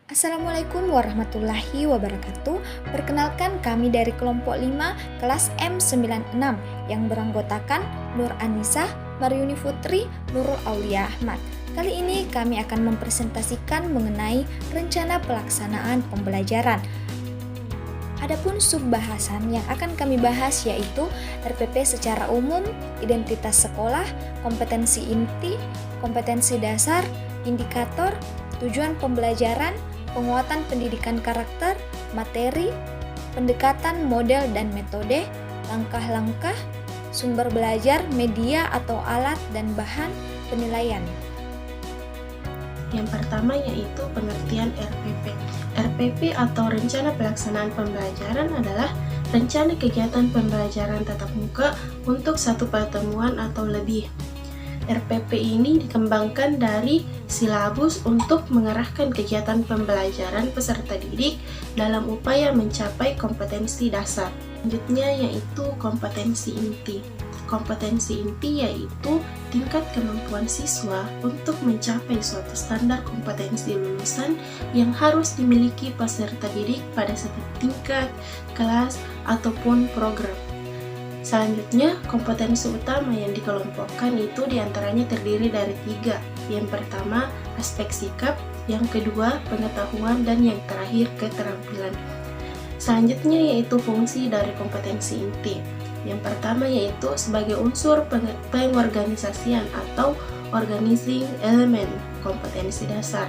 Assalamualaikum warahmatullahi wabarakatuh. Perkenalkan kami dari kelompok 5 kelas M96 yang beranggotakan Nur Anissa, Maryuni Putri, Nurul Aulia Ahmad. Kali ini kami akan mempresentasikan mengenai rencana pelaksanaan pembelajaran. Adapun subbahasan yang akan kami bahas yaitu RPP secara umum, identitas sekolah, kompetensi inti, kompetensi dasar, indikator, tujuan pembelajaran, penguatan pendidikan karakter, materi, pendekatan model dan metode, langkah-langkah, sumber belajar, media atau alat dan bahan, penilaian. Yang pertama yaitu pengertian RPP. RPP atau Rencana Pelaksanaan Pembelajaran adalah rencana kegiatan pembelajaran tatap muka untuk satu pertemuan atau lebih. RPP ini dikembangkan dari silabus untuk mengarahkan kegiatan pembelajaran peserta didik dalam upaya mencapai kompetensi dasar. Selanjutnya yaitu kompetensi inti. Kompetensi inti yaitu tingkat kemampuan siswa untuk mencapai suatu standar kompetensi lulusan yang harus dimiliki peserta didik pada setiap tingkat, kelas, ataupun program. Selanjutnya, kompetensi utama yang dikelompokkan itu diantaranya terdiri dari 3. Yang pertama, aspek sikap, yang kedua, pengetahuan, dan yang terakhir, keterampilan. Selanjutnya yaitu fungsi dari kompetensi inti. Yang pertama yaitu sebagai unsur pengorganisasian atau organizing element kompetensi dasar.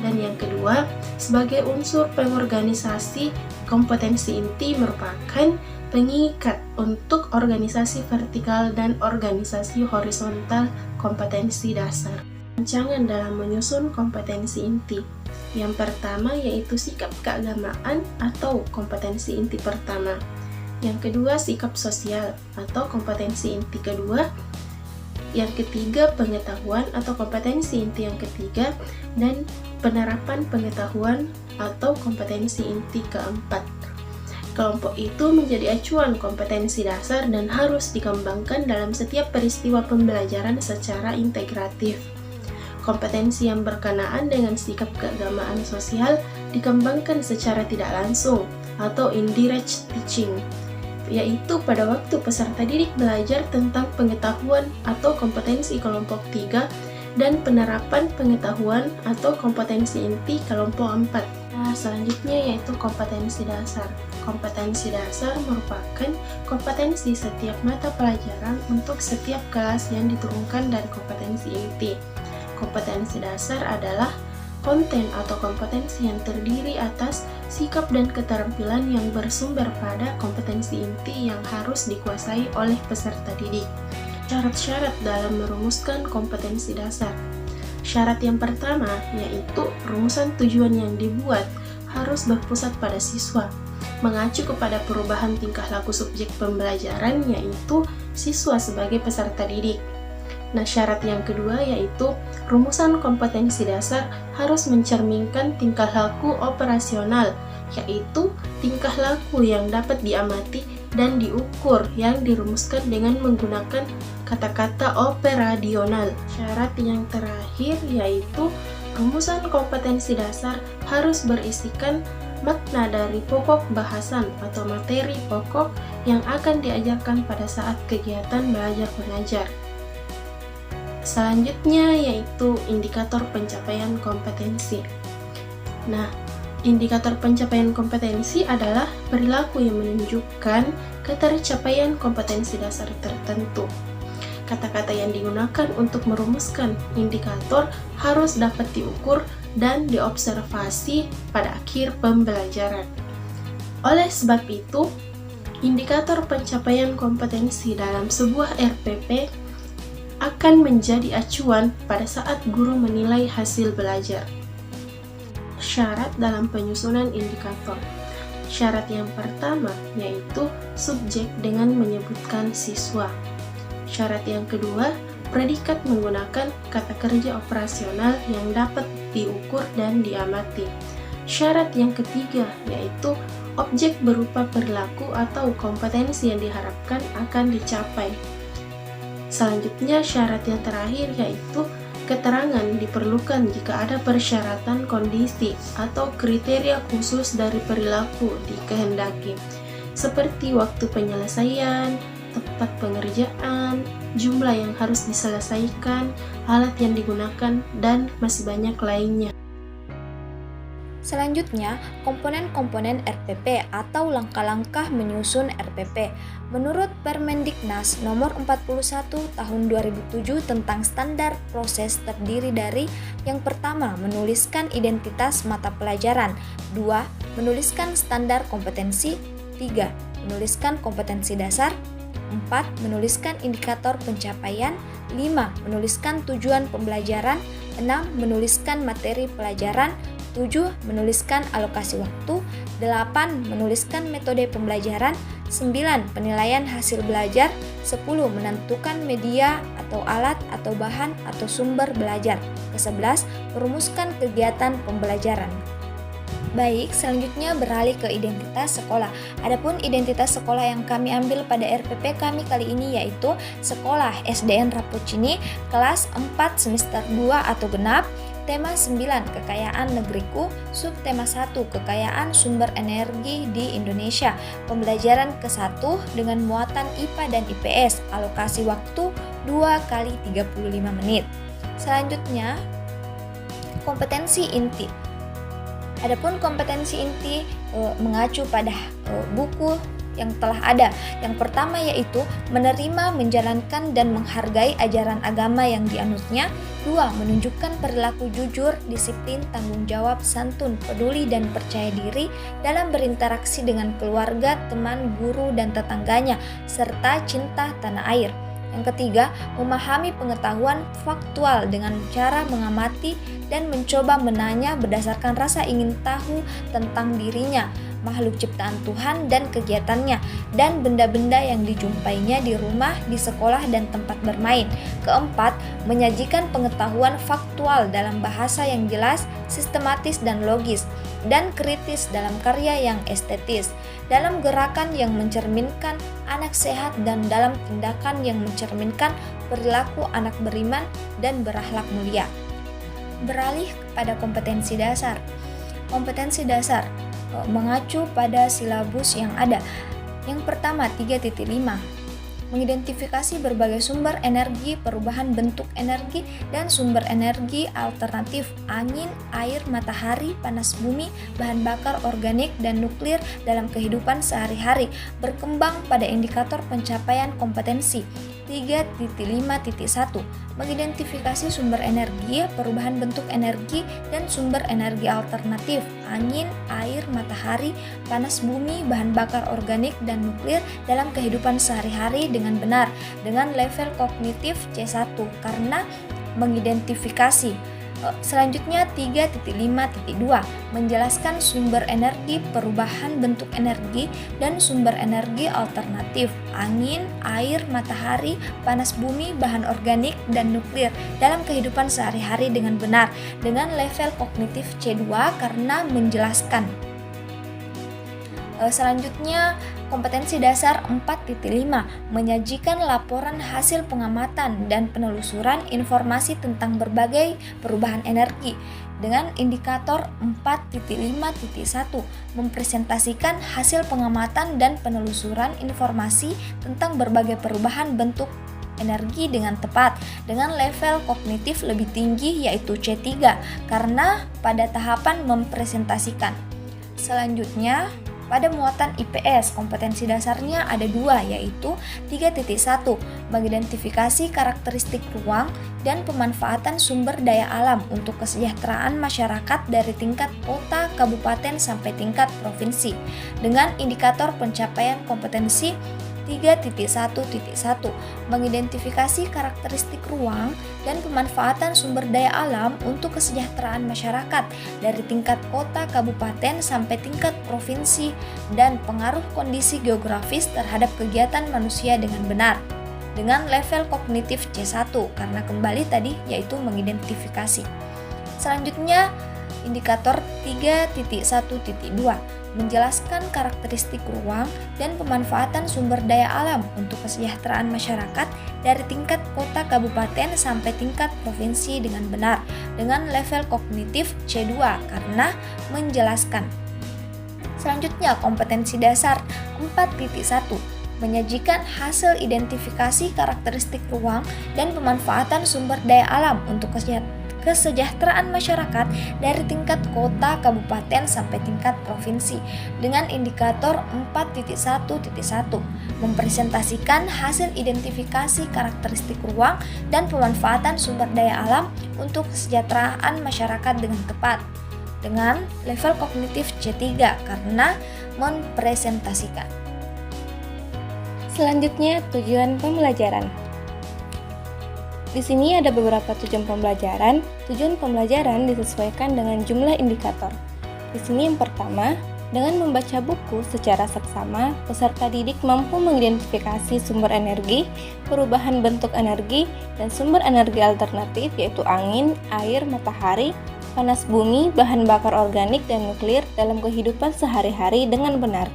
Dan yang kedua, sebagai unsur pengorganisasi kompetensi inti merupakan pengikat untuk organisasi vertikal dan organisasi horizontal kompetensi dasar. Rancangan dalam menyusun kompetensi inti. Yang pertama yaitu sikap keagamaan atau kompetensi inti pertama. Yang kedua, sikap sosial atau kompetensi inti kedua. Yang ketiga, pengetahuan atau kompetensi inti yang ketiga. Dan penerapan pengetahuan atau kompetensi inti keempat. Kelompok itu menjadi acuan kompetensi dasar dan harus dikembangkan dalam setiap peristiwa pembelajaran secara integratif. Kompetensi yang berkenaan dengan sikap keagamaan sosial dikembangkan secara tidak langsung atau indirect teaching, yaitu pada waktu peserta didik belajar tentang pengetahuan atau kompetensi kelompok 3 dan penerapan pengetahuan atau kompetensi inti kelompok 4. Nah, selanjutnya yaitu kompetensi dasar. Kompetensi dasar merupakan kompetensi setiap mata pelajaran untuk setiap kelas yang diturunkan dari kompetensi inti. Kompetensi dasar adalah konten atau kompetensi yang terdiri atas sikap dan keterampilan yang bersumber pada kompetensi inti yang harus dikuasai oleh peserta didik. Syarat-syarat dalam merumuskan kompetensi dasar. Syarat yang pertama yaitu rumusan tujuan yang dibuat harus berpusat pada siswa, mengacu kepada perubahan tingkah laku subjek pembelajaran yaitu siswa sebagai peserta didik. Nah, syarat yang kedua yaitu rumusan kompetensi dasar harus mencerminkan tingkah laku operasional, yaitu tingkah laku yang dapat diamati dan diukur yang dirumuskan dengan menggunakan kata-kata operasional. Syarat yang terakhir yaitu rumusan kompetensi dasar harus berisikan makna dari pokok bahasan atau materi pokok yang akan diajarkan pada saat kegiatan belajar mengajar. Selanjutnya yaitu indikator pencapaian kompetensi. Nah, indikator pencapaian kompetensi adalah perilaku yang menunjukkan ketercapaian kompetensi dasar tertentu. Kata-kata yang digunakan untuk merumuskan indikator harus dapat diukur dan diobservasi pada akhir pembelajaran. Oleh sebab itu, indikator pencapaian kompetensi dalam sebuah RPP akan menjadi acuan pada saat guru menilai hasil belajar. Syarat dalam penyusunan indikator. Syarat yang pertama yaitu subjek dengan menyebutkan siswa. Syarat yang kedua, predikat menggunakan kata kerja operasional yang dapat diukur dan diamati. Syarat yang ketiga yaitu objek berupa perilaku atau kompetensi yang diharapkan akan dicapai. Selanjutnya, syarat yang terakhir yaitu Keterangan diperlukan jika ada persyaratan kondisi atau kriteria khusus dari perilaku dikehendaki, seperti waktu penyelesaian, tempat pengerjaan, jumlah yang harus diselesaikan, alat yang digunakan, dan masih banyak lainnya. Selanjutnya, komponen-komponen RPP atau langkah-langkah menyusun RPP. Menurut Permendiknas nomor 41 tahun 2007 tentang standar proses terdiri dari yang pertama, menuliskan identitas mata pelajaran, 2. Menuliskan standar kompetensi, 3. Menuliskan kompetensi dasar, 4. Menuliskan indikator pencapaian, 5. Menuliskan tujuan pembelajaran, 6. Menuliskan materi pelajaran, 7. Menuliskan alokasi waktu, 8. Menuliskan metode pembelajaran, 9. Penilaian hasil belajar, 10. Menentukan media atau alat atau bahan atau sumber belajar, ke-11. Merumuskan kegiatan pembelajaran. Baik, selanjutnya beralih ke identitas sekolah. Adapun identitas sekolah yang kami ambil pada RPP kami kali ini yaitu Sekolah SDN Rapocini, kelas 4 semester 2 atau genap, tema 9 Kekayaan Negeriku, subtema 1 Kekayaan Sumber Energi di Indonesia, pembelajaran ke-1 dengan muatan IPA dan IPS, alokasi waktu 2 kali 35 menit. Selanjutnya, kompetensi inti. Adapun kompetensi inti mengacu pada buku yang telah ada. Yang pertama yaitu menerima, menjalankan, dan menghargai ajaran agama yang dianutnya. 2. Menunjukkan perilaku jujur, disiplin, tanggung jawab, santun, peduli, dan percaya diri dalam berinteraksi dengan keluarga, teman, guru, dan tetangganya, serta cinta tanah air. Yang ketiga, memahami pengetahuan faktual dengan cara mengamati dan mencoba menanya berdasarkan rasa ingin tahu tentang dirinya, makhluk ciptaan Tuhan dan kegiatannya, dan benda-benda yang dijumpainya di rumah, di sekolah, dan tempat bermain. Keempat, menyajikan pengetahuan faktual dalam bahasa yang jelas, sistematis, dan logis, dan kritis dalam karya yang estetis, dalam gerakan yang mencerminkan anak sehat, dan dalam tindakan yang mencerminkan perilaku anak beriman dan berakhlak mulia. Beralih kepada kompetensi dasar. Kompetensi dasar mengacu pada silabus yang ada. Yang pertama 3.5, mengidentifikasi berbagai sumber energi, perubahan bentuk energi, dan sumber energi alternatif, angin, air, matahari, panas bumi, bahan bakar organik, dan nuklir dalam kehidupan sehari-hari, berkembang pada indikator pencapaian kompetensi. 3.5.1, mengidentifikasi sumber energi, perubahan bentuk energi, dan sumber energi alternatif, angin, air, matahari, panas bumi, bahan bakar organik, dan nuklir dalam kehidupan sehari-hari dengan benar, dengan level kognitif C1 karena mengidentifikasi. Selanjutnya 3.5.2, menjelaskan sumber energi, perubahan bentuk energi, dan sumber energi alternatif, angin, air, matahari, panas bumi, bahan organik, dan nuklir dalam kehidupan sehari-hari dengan benar, dengan level kognitif C2 karena menjelaskan. Selanjutnya kompetensi dasar 4.5, menyajikan laporan hasil pengamatan dan penelusuran informasi tentang berbagai perubahan energi dengan indikator 4.5.1, mempresentasikan hasil pengamatan dan penelusuran informasi tentang berbagai perubahan bentuk energi dengan tepat, dengan level kognitif lebih tinggi yaitu C3 karena pada tahapan mempresentasikan. Selanjutnya pada muatan IPS, kompetensi dasarnya ada dua, yaitu 3.1, mengidentifikasi karakteristik ruang dan pemanfaatan sumber daya alam untuk kesejahteraan masyarakat dari tingkat kota, kabupaten, sampai tingkat provinsi, dengan indikator pencapaian kompetensi 3.1.1, mengidentifikasi karakteristik ruang dan pemanfaatan sumber daya alam untuk kesejahteraan masyarakat dari tingkat kota, kabupaten, sampai tingkat provinsi, dan pengaruh kondisi geografis terhadap kegiatan manusia dengan benar, dengan level kognitif C1 karena kembali tadi yaitu mengidentifikasi. Selanjutnya Indikator 3.1.2 menjelaskan karakteristik ruang dan pemanfaatan sumber daya alam untuk kesejahteraan masyarakat dari tingkat kota kabupaten sampai tingkat provinsi dengan benar dengan level kognitif C2 karena menjelaskan. Selanjutnya, kompetensi dasar 4.1 menyajikan hasil identifikasi karakteristik ruang dan pemanfaatan sumber daya alam untuk kesejahteraan masyarakat dari tingkat kota, kabupaten, sampai tingkat provinsi dengan indikator 4.1.1 mempresentasikan hasil identifikasi karakteristik ruang dan pemanfaatan sumber daya alam untuk kesejahteraan masyarakat dengan tepat dengan level kognitif C3 karena mempresentasikan. Selanjutnya, tujuan pembelajaran. Di sini ada beberapa tujuan pembelajaran. Tujuan pembelajaran disesuaikan dengan jumlah indikator. Di sini yang pertama, dengan membaca buku secara seksama, peserta didik mampu mengidentifikasi sumber energi, perubahan bentuk energi, dan sumber energi alternatif yaitu angin, air, matahari, panas bumi, bahan bakar organik, dan nuklir dalam kehidupan sehari-hari dengan benar.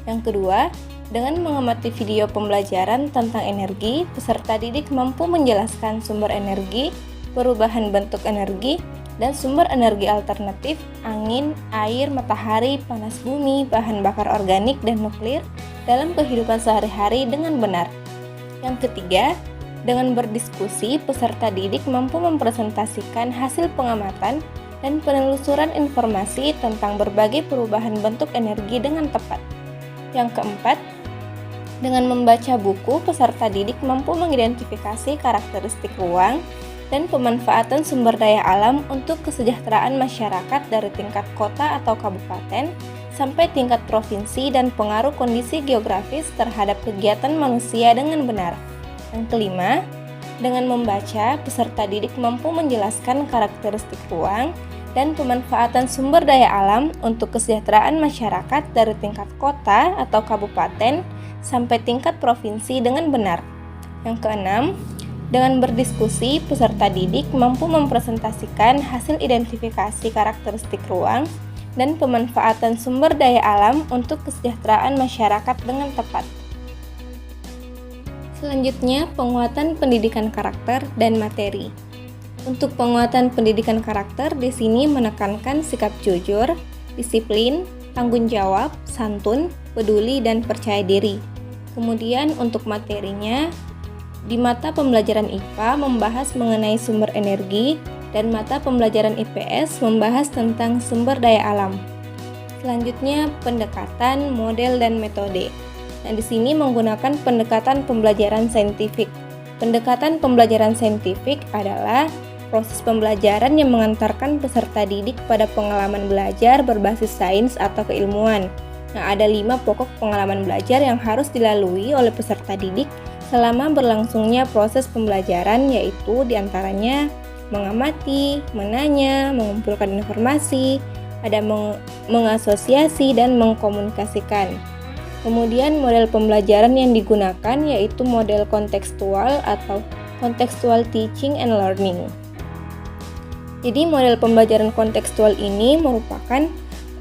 Yang kedua, dengan mengamati video pembelajaran tentang energi, peserta didik mampu menjelaskan sumber energi, perubahan bentuk energi, dan sumber energi alternatif, angin, air, matahari, panas bumi, bahan bakar organik, dan nuklir dalam kehidupan sehari-hari dengan benar. Yang ketiga, dengan berdiskusi, peserta didik mampu mempresentasikan hasil pengamatan dan penelusuran informasi tentang berbagai perubahan bentuk energi dengan tepat. Yang keempat, dengan membaca buku, peserta didik mampu mengidentifikasi karakteristik ruang dan pemanfaatan sumber daya alam untuk kesejahteraan masyarakat dari tingkat kota atau kabupaten sampai tingkat provinsi dan pengaruh kondisi geografis terhadap kegiatan manusia dengan benar. Yang kelima, dengan membaca, peserta didik mampu menjelaskan karakteristik ruang dan pemanfaatan sumber daya alam untuk kesejahteraan masyarakat dari tingkat kota atau kabupaten sampai tingkat provinsi dengan benar. Yang keenam, dengan berdiskusi, peserta didik mampu mempresentasikan hasil identifikasi karakteristik ruang dan pemanfaatan sumber daya alam untuk kesejahteraan masyarakat dengan tepat. Selanjutnya, penguatan pendidikan karakter dan materi. Untuk penguatan pendidikan karakter di sini menekankan sikap jujur, disiplin, tanggung jawab, santun, peduli, dan percaya diri. Kemudian untuk materinya, di mata pembelajaran IPA membahas mengenai sumber energi dan mata pembelajaran IPS membahas tentang sumber daya alam. Selanjutnya, pendekatan, model, dan metode. Nah, di sini menggunakan pendekatan pembelajaran saintifik. Pendekatan pembelajaran saintifik adalah proses pembelajaran yang mengantarkan peserta didik pada pengalaman belajar berbasis sains atau keilmuan. Nah, ada 5 pokok pengalaman belajar yang harus dilalui oleh peserta didik selama berlangsungnya proses pembelajaran, yaitu diantaranya mengamati, menanya, mengumpulkan informasi, ada mengasosiasi, dan mengkomunikasikan. Kemudian model pembelajaran yang digunakan yaitu model kontekstual atau contextual teaching and learning. Jadi model pembelajaran kontekstual ini merupakan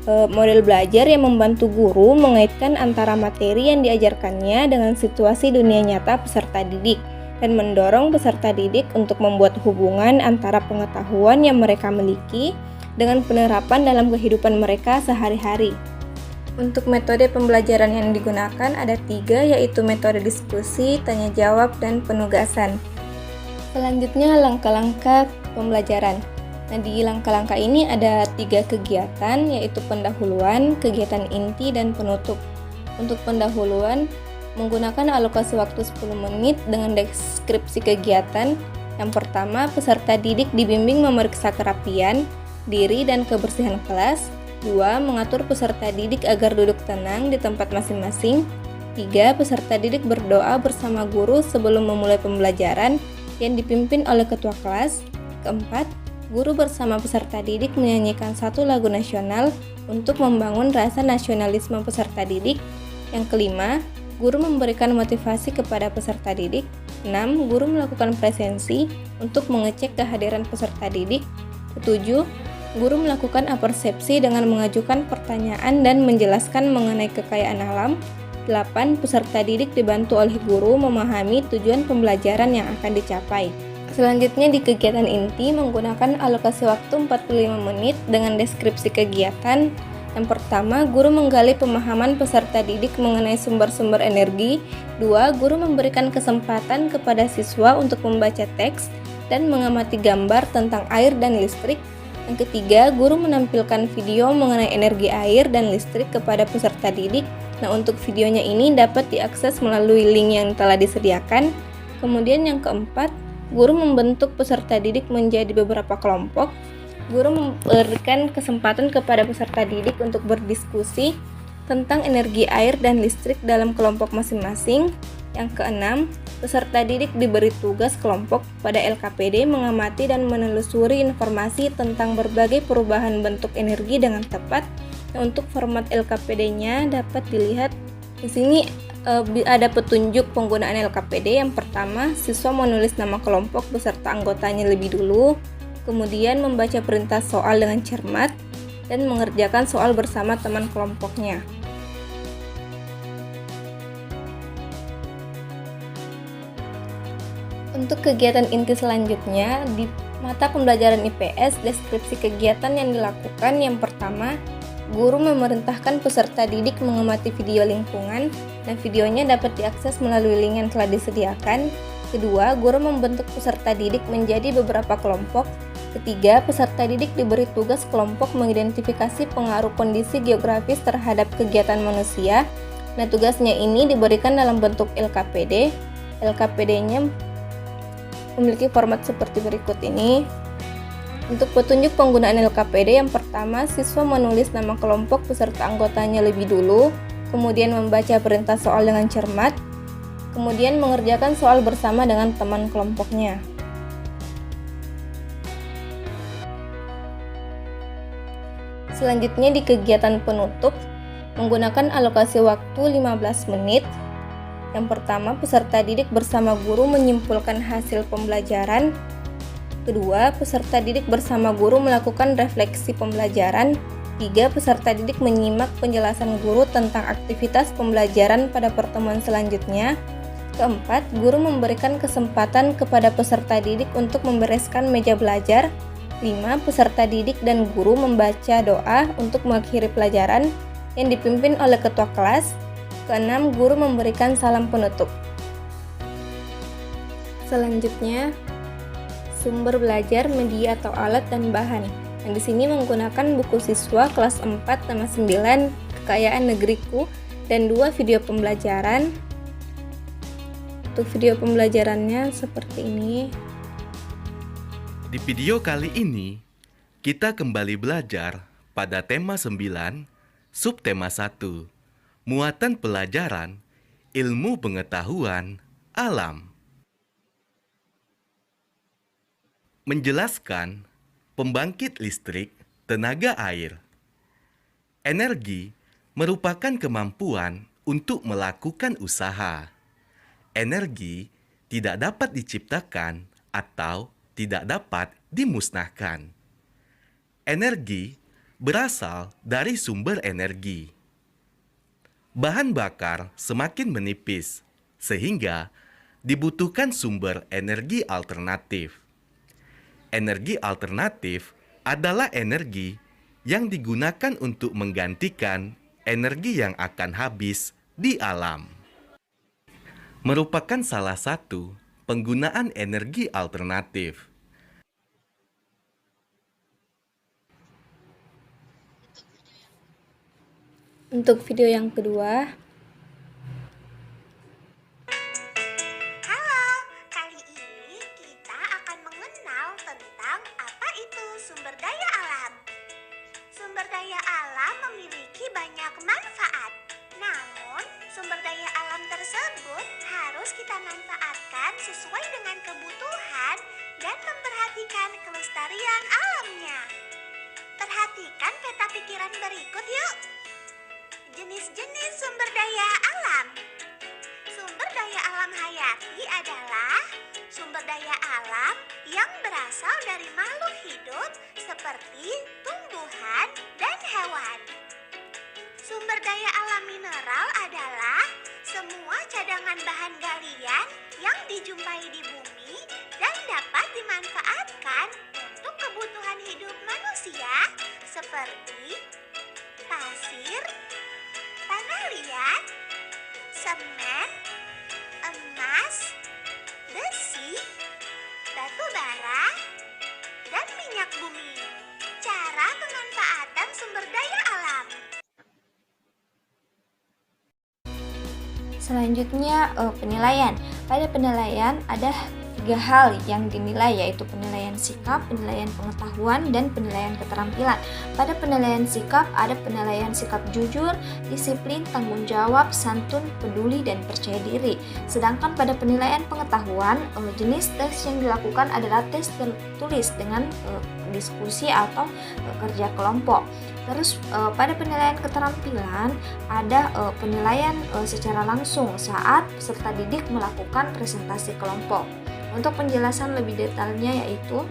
model belajar yang membantu guru mengaitkan antara materi yang diajarkannya dengan situasi dunia nyata peserta didik dan mendorong peserta didik untuk membuat hubungan antara pengetahuan yang mereka miliki dengan penerapan dalam kehidupan mereka sehari-hari. Untuk metode pembelajaran yang digunakan ada 3, yaitu metode diskusi, tanya jawab, dan penugasan. Selanjutnya langkah-langkah pembelajaran. Nah, di langkah-langkah ini ada 3 kegiatan, yaitu pendahuluan, kegiatan inti, dan penutup. Untuk pendahuluan, menggunakan alokasi waktu 10 menit dengan deskripsi kegiatan. Yang pertama, peserta didik dibimbing memeriksa kerapian, diri, dan kebersihan kelas. 2. Mengatur peserta didik agar duduk tenang di tempat masing-masing. 3. Peserta didik berdoa bersama guru sebelum memulai pembelajaran yang dipimpin oleh ketua kelas. 4. Guru bersama peserta didik menyanyikan 1 lagu nasional untuk membangun rasa nasionalisme peserta didik. Yang 5, guru memberikan motivasi kepada peserta didik. 6. Guru melakukan presensi untuk mengecek kehadiran peserta didik. 7. Guru melakukan apersepsi dengan mengajukan pertanyaan dan menjelaskan mengenai kekayaan alam. 8. Peserta didik dibantu oleh guru memahami tujuan pembelajaran yang akan dicapai. Selanjutnya di kegiatan inti menggunakan alokasi waktu 45 menit dengan deskripsi kegiatan. Yang pertama, guru menggali pemahaman peserta didik mengenai sumber-sumber energi. 2. Guru memberikan kesempatan kepada siswa untuk membaca teks dan mengamati gambar tentang air dan listrik. Yang ketiga, guru menampilkan video mengenai energi air dan listrik kepada peserta didik. Nah, untuk videonya ini dapat diakses melalui link yang telah disediakan. Kemudian yang keempat, guru membentuk peserta didik menjadi beberapa kelompok. Guru memberikan kesempatan kepada peserta didik untuk berdiskusi tentang energi air dan listrik dalam kelompok masing-masing. Yang keenam, peserta didik diberi tugas kelompok pada LKPD mengamati dan menelusuri informasi tentang berbagai perubahan bentuk energi dengan tepat. Nah, untuk format LKPD-nya dapat dilihat di sini. Ada petunjuk penggunaan LKPD. Yang pertama, siswa menulis nama kelompok beserta anggotanya lebih dulu, kemudian membaca perintah soal dengan cermat, dan mengerjakan soal bersama teman kelompoknya. Untuk kegiatan inti selanjutnya, di mata pembelajaran IPS, deskripsi kegiatan yang dilakukan yang pertama, guru memerintahkan peserta didik mengamati video lingkungan, dan videonya dapat diakses melalui link yang telah disediakan. Kedua, guru membentuk peserta didik menjadi beberapa kelompok. Ketiga, peserta didik diberi tugas kelompok mengidentifikasi pengaruh kondisi geografis terhadap kegiatan manusia. Nah, tugasnya ini diberikan dalam bentuk LKPD. LKPD-nya memiliki format seperti berikut ini. Untuk petunjuk penggunaan LKPD, yang pertama, siswa menulis nama kelompok beserta anggotanya lebih dulu, kemudian membaca perintah soal dengan cermat, kemudian mengerjakan soal bersama dengan teman kelompoknya. Selanjutnya di kegiatan penutup, menggunakan alokasi waktu 15 menit. Yang pertama, peserta didik bersama guru menyimpulkan hasil pembelajaran. Kedua, peserta didik bersama guru melakukan refleksi pembelajaran. 3. Peserta didik menyimak penjelasan guru tentang aktivitas pembelajaran pada pertemuan selanjutnya. Keempat, guru memberikan kesempatan kepada peserta didik untuk membereskan meja belajar. 5. Peserta didik dan guru membaca doa untuk mengakhiri pelajaran yang dipimpin oleh ketua kelas. Keenam, guru memberikan salam penutup. Selanjutnya, sumber belajar, media atau alat dan bahan. Yang di sini menggunakan buku siswa kelas 4 nama 9, Kekayaan Negeriku, dan 2 video pembelajaran. Untuk video pembelajarannya seperti ini. Di video kali ini, kita kembali belajar pada tema 9, subtema 1, muatan pelajaran, ilmu pengetahuan, alam. Menjelaskan pembangkit listrik tenaga air. Energi merupakan kemampuan untuk melakukan usaha. Energi tidak dapat diciptakan atau tidak dapat dimusnahkan. Energi berasal dari sumber energi. Bahan bakar semakin menipis, sehingga dibutuhkan sumber energi alternatif. Energi alternatif adalah energi yang digunakan untuk menggantikan energi yang akan habis di alam. Merupakan salah satu penggunaan energi alternatif. Untuk video yang kedua, Kali ini kita akan mengenal tentang apa itu sumber daya alam. Sumber daya alam memiliki banyak manfaat. Namun, sumber daya alam tersebut harus kita manfaatkan sesuai dengan kebutuhan dan memperhatikan kelestarian alamnya. Perhatikan peta pikiran berikut yuk. Jenis-jenis sumber daya alam. Sumber daya alam hayati adalah sumber daya alam yang berasal dari makhluk hidup seperti tumbuhan dan hewan. Sumber daya alam mineral adalah semua cadangan bahan galian yang dijumpai di bumi dan dapat dimanfaatkan untuk kebutuhan hidup manusia seperti pasir, tanah liat, semen, emas, besi, batu bara, dan minyak bumi. Cara pemanfaatan sumber daya alam. Selanjutnya penilaian. Pada penilaian ada 3 hal yang dinilai, yaitu penilaian sikap, penilaian pengetahuan, dan penilaian keterampilan. Pada penilaian sikap ada penilaian sikap jujur, disiplin, tanggung jawab, santun, peduli, dan percaya diri. Sedangkan pada penilaian pengetahuan, jenis tes yang dilakukan adalah tes tertulis dengan diskusi atau kerja kelompok. Terus pada penilaian keterampilan ada penilaian secara langsung saat peserta didik melakukan presentasi kelompok. Untuk penjelasan lebih detailnya yaitu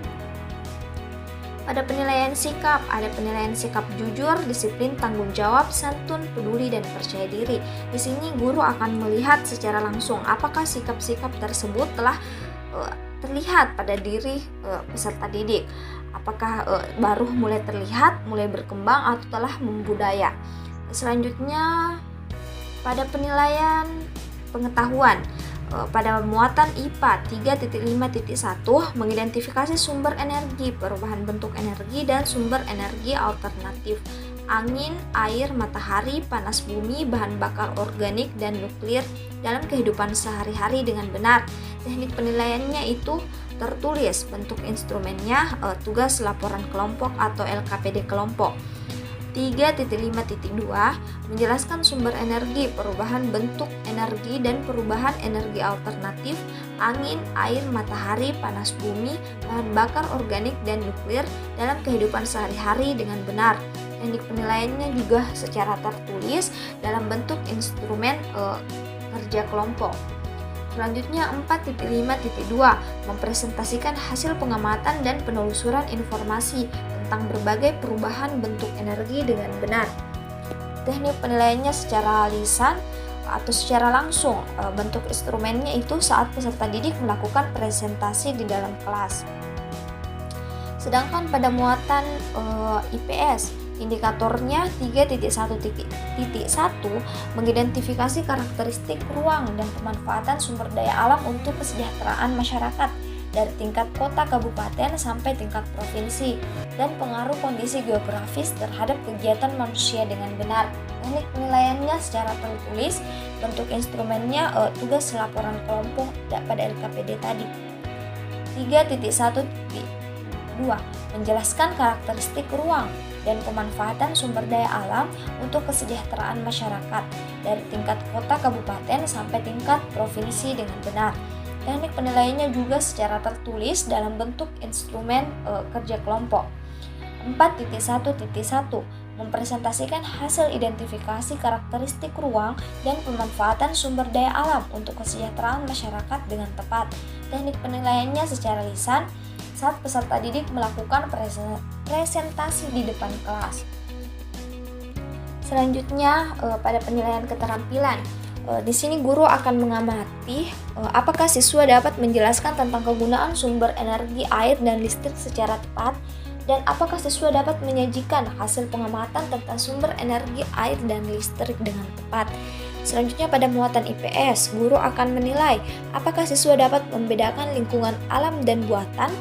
pada penilaian sikap ada penilaian sikap jujur, disiplin, tanggung jawab, santun, peduli, dan percaya diri. Di sini guru akan melihat secara langsung apakah sikap-sikap tersebut telah terlihat pada diri peserta didik. Apakah baru mulai terlihat, mulai berkembang, atau telah membudaya. Selanjutnya pada penilaian pengetahuan pada muatan IPA 3.5.1 mengidentifikasi sumber energi, perubahan bentuk energi, dan sumber energi alternatif, angin, air, matahari, panas bumi, bahan bakar organik, dan nuklir dalam kehidupan sehari-hari dengan benar. Teknik penilaiannya itu tertulis, bentuk instrumennya tugas laporan kelompok atau LKPD kelompok. 3.5.2 menjelaskan sumber energi, perubahan bentuk energi, dan perubahan energi alternatif, angin, air, matahari, panas bumi, bahan bakar organik, dan nuklir dalam kehidupan sehari-hari dengan benar. Teknik penilaiannya juga secara tertulis dalam bentuk instrumen kerja kelompok. Selanjutnya 4.5.2 mempresentasikan hasil pengamatan dan penelusuran informasi tentang berbagai perubahan bentuk energi dengan benar. Teknik penilaiannya secara lisan atau secara langsung. Bentuk instrumennya itu saat peserta didik melakukan presentasi di dalam kelas. Sedangkan pada muatan IPS, indikatornya 3.1.1 mengidentifikasi karakteristik ruang dan pemanfaatan sumber daya alam untuk kesejahteraan masyarakat dari tingkat kota kabupaten sampai tingkat provinsi dan pengaruh kondisi geografis terhadap kegiatan manusia dengan benar. Teknik penilaiannya secara tertulis, bentuk instrumennya tugas laporan kelompok pada LKPD tadi. 3.1.2 menjelaskan karakteristik ruang dan pemanfaatan sumber daya alam untuk kesejahteraan masyarakat dari tingkat kota kabupaten sampai tingkat provinsi dengan benar. Teknik penilaiannya juga secara tertulis dalam bentuk instrumen kerja kelompok. 4.1.1 mempresentasikan hasil identifikasi karakteristik ruang dan pemanfaatan sumber daya alam untuk kesejahteraan masyarakat dengan tepat. Teknik penilaiannya secara lisan saat peserta didik melakukan presentasi di depan kelas. Selanjutnya pada penilaian keterampilan. Di sini guru akan mengamati apakah siswa dapat menjelaskan tentang kegunaan sumber energi air dan listrik secara tepat, dan apakah siswa dapat menyajikan hasil pengamatan tentang sumber energi air dan listrik dengan tepat. Selanjutnya pada muatan IPS, guru akan menilai apakah siswa dapat membedakan lingkungan alam dan buatan,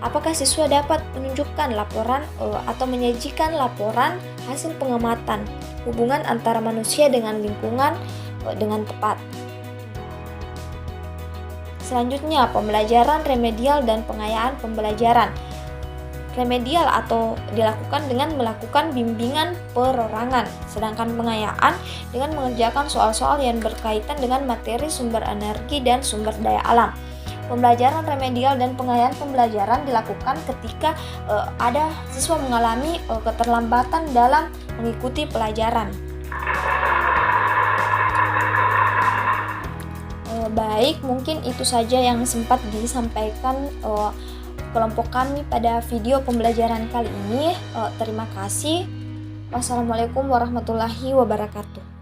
apakah siswa dapat menunjukkan laporan atau menyajikan laporan hasil pengamatan hubungan antara manusia dengan lingkungan dengan tepat. Selanjutnya pembelajaran remedial dan pengayaan pembelajaran. Remedial atau dilakukan dengan melakukan bimbingan perorangan, sedangkan pengayaan dengan mengerjakan soal-soal yang berkaitan dengan materi sumber energi dan sumber daya alam. Pembelajaran remedial dan pengayaan pembelajaran dilakukan ketika ada siswa mengalami keterlambatan dalam mengikuti pelajaran. Baik, mungkin itu saja yang sempat disampaikan kelompok kami pada video pembelajaran kali ini. Terima kasih. Wassalamualaikum warahmatullahi wabarakatuh.